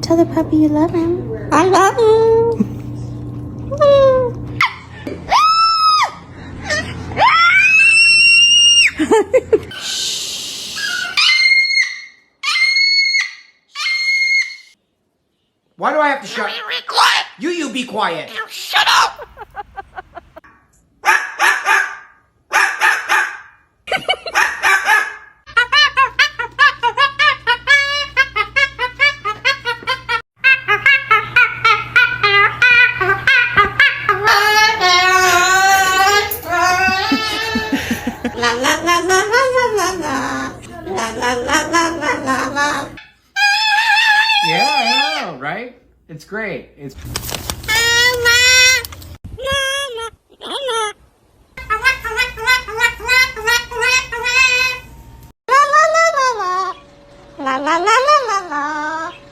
Tell the puppy you love him. I love him. Why do I have to shut? Be quiet! You be quiet. You shut up! La la la la la la la la la la la la la. Yeah, I know, right? It's great. It's. La la la la la la la la la la.